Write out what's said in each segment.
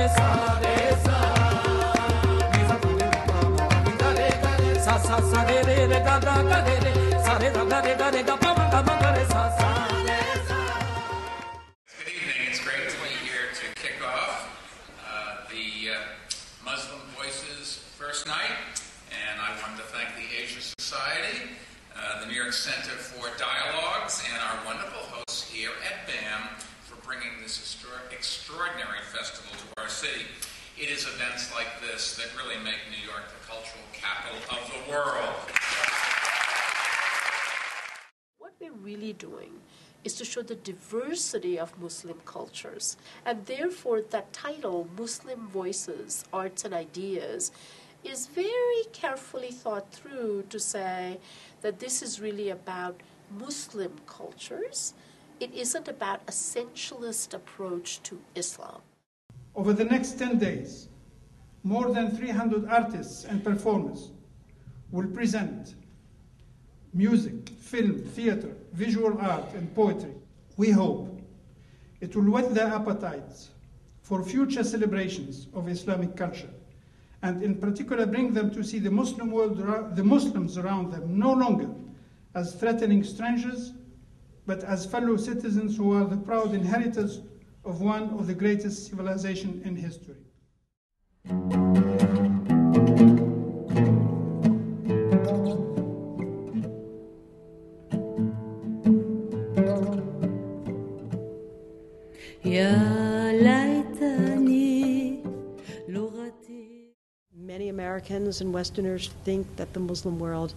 re sa re sa ni sa pa re ga ma ga re ga re sa sa sa re re ga re re sa re ga pa ma re sa sa re sa. Good evening. It's great to be here to kick off the Muslim Voices first night, and I want to thank the Asia Society, the New York Center for Dialogues, and our wonderful hosts here at BAM for bringing this extraordinary festival to our city. It is events like this that really make New York the cultural capital of the world. What we're really doing is to show the diversity of Muslim cultures. And therefore, that title, Muslim Voices, Arts and Ideas, is very carefully thought through to say that this is really about Muslim cultures. It isn't about a sensualist approach to Islam. Over the next 10 days, more than 300 artists and performers will present music, film, theater, visual art, and poetry. We hope it will whet their appetites for future celebrations of Islamic culture, and in particular bring them to see the Muslim world, the Muslims around them, no longer as threatening strangers, but as fellow citizens who are the proud inheritors of one of the greatest civilizations in history. Many Americans and Westerners think that the Muslim world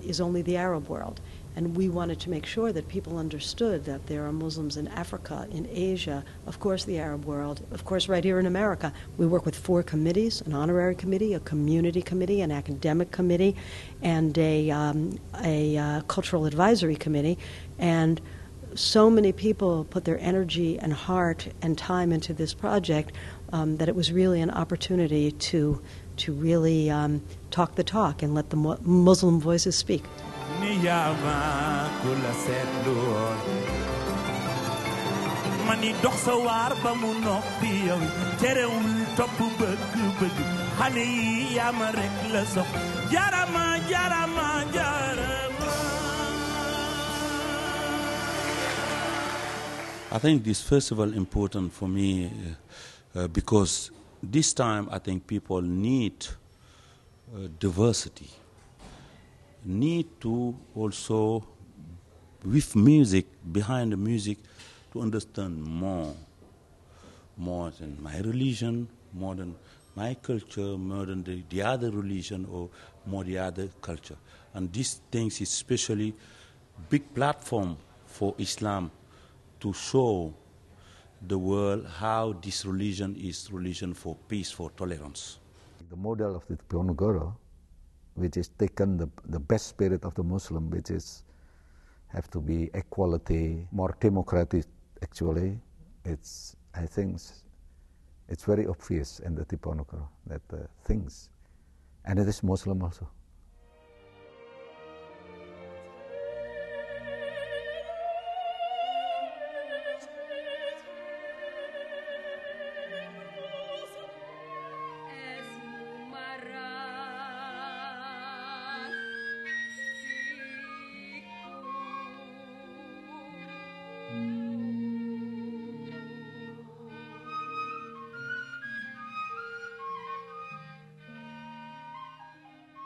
is only the Arab world. And we wanted to make sure that people understood that there are Muslims in Africa, in Asia, of course the Arab world, of course right here in America. We work with 4 committees, an honorary committee, a community committee, an academic committee, and a cultural advisory committee. And so many people put their energy and heart and time into this project that it was really an opportunity to really talk the talk and let the Muslim voices speak. Mani dox sa waar ba mu noppi yow terewul topp bëgg-bëgg xale yi yaa ma rek la sox jarama jarama jarama. I think this festival important for me because this time I think people need diversity, need to also, with music, behind the music, to understand more than my religion, more than my culture, more than the other religion or more the other culture. And these things is especially big platform for Islam to show the world how this religion is religion for peace, for tolerance. The model of the Diponegoro, which is taken the best spirit of the Muslim, which is have to be equality, more democratic. Actually, I think it's very obvious in the Diponegoro that things, and it is Muslim also.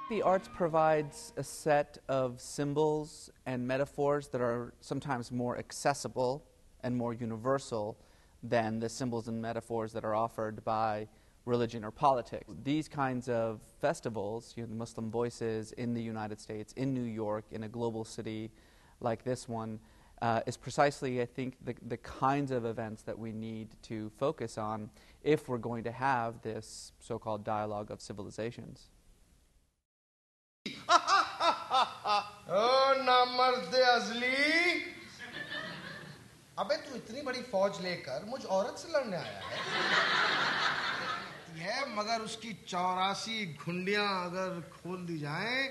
The arts provides a set of symbols and metaphors that are sometimes more accessible and more universal than the symbols and metaphors that are offered by religion or politics. These kinds of festivals, the Muslim Voices in the United States, in New York, in a global city like this one, is precisely, I think, the kinds of events that we need to focus on if we're going to have this so-called dialogue of civilizations. ओ नामर्दे अजली अबे तू इतनी बड़ी फौज लेकर मुझ औरत से लड़ने आया है मगर उसकी 84 घुंडियां अगर खोल दी जाएं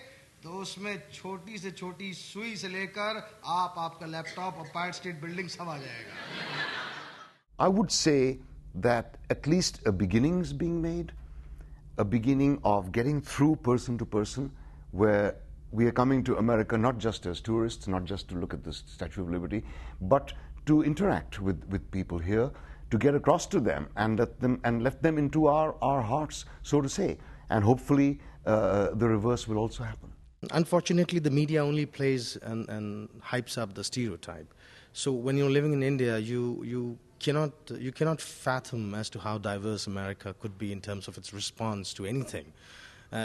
तो उसमें छोटी से छोटी सुई से लेकर आपका लैपटॉप और पार्ट स्टेट बिल्डिंग सब आ जाएगा. I would say that at least a beginning is being made, a beginning of getting through person to person, where we are coming to America not just as tourists, not just to look at the Statue of Liberty, but to interact with people here, to get across to them and let them into our hearts, so to say. And hopefully the reverse will also happen. Unfortunately, the media only plays and hypes up the stereotype. So when you're living in India, you cannot fathom as to how diverse America could be in terms of its response to anything.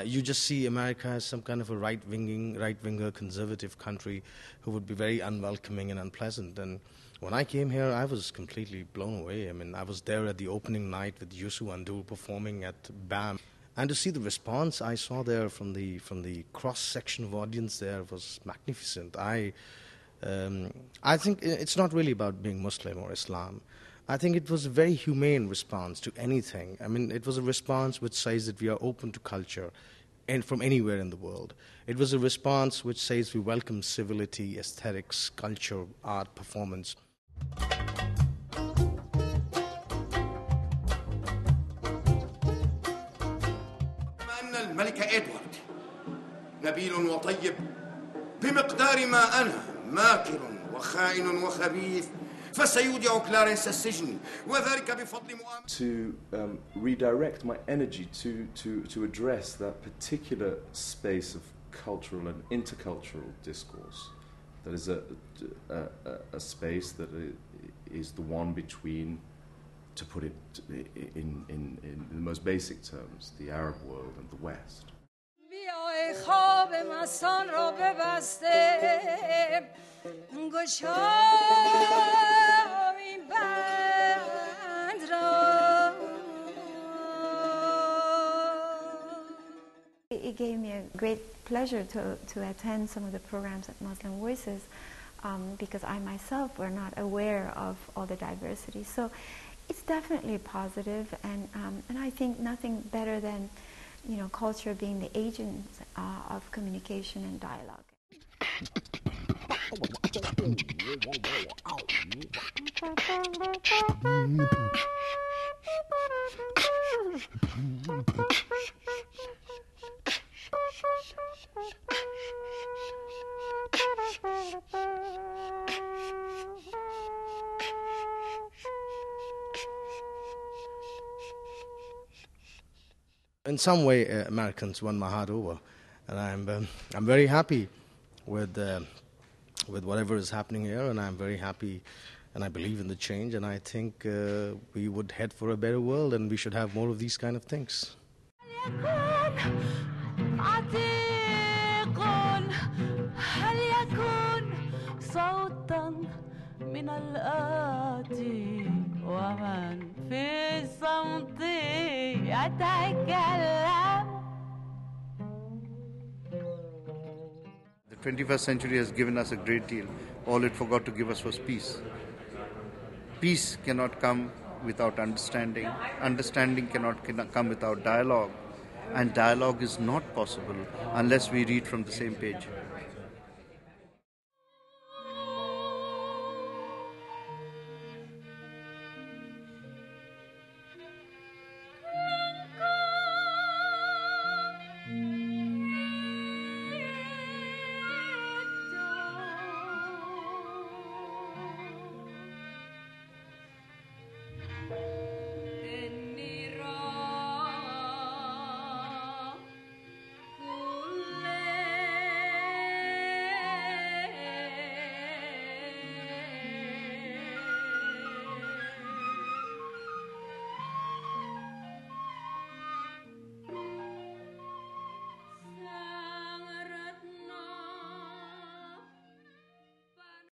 You just see America as some kind of a right-winger conservative country who would be very unwelcoming and unpleasant. And when I came here, I was completely blown away. I mean, I was there at the opening night with Yusu Andul performing at BAM. And to see the response I saw there from the cross-section of audience there was magnificent. I think it's not really about being Muslim or Islam. I think it was a very humane response to anything. I mean, it was a response which says that we are open to culture and from anywhere in the world. It was a response which says we welcome civility, aesthetics, culture, art, performance. الملكة إدوارد نبيل وطيب بمقدار ما أنا ماكر وخائن وخبيث فسيودع كلارنس السجن وذلك بفضل مؤامرة. To redirect my energy to address that particular space of cultural and intercultural discourse, that is a space that is the one between, to put it in the most basic terms, the Arab world and the West. It gave me a great pleasure to attend some of the programs at Muslim Voices because I myself were not aware of all the diversity. So it's definitely positive, and I think nothing better than, you know, culture being the agent of communication and dialogue. In some way, Americans won my heart over, and I'm very happy with whatever is happening here, and I'm very happy, and I believe in the change, and I think we would head for a better world, and we should have more of these kind of things. من الآتي ومن في الصمت يتكلم. The 21st century has given us a great deal. All it forgot to give us was peace. Peace cannot come without understanding. Understanding cannot come without dialogue. And dialogue is not possible unless we read from the same page.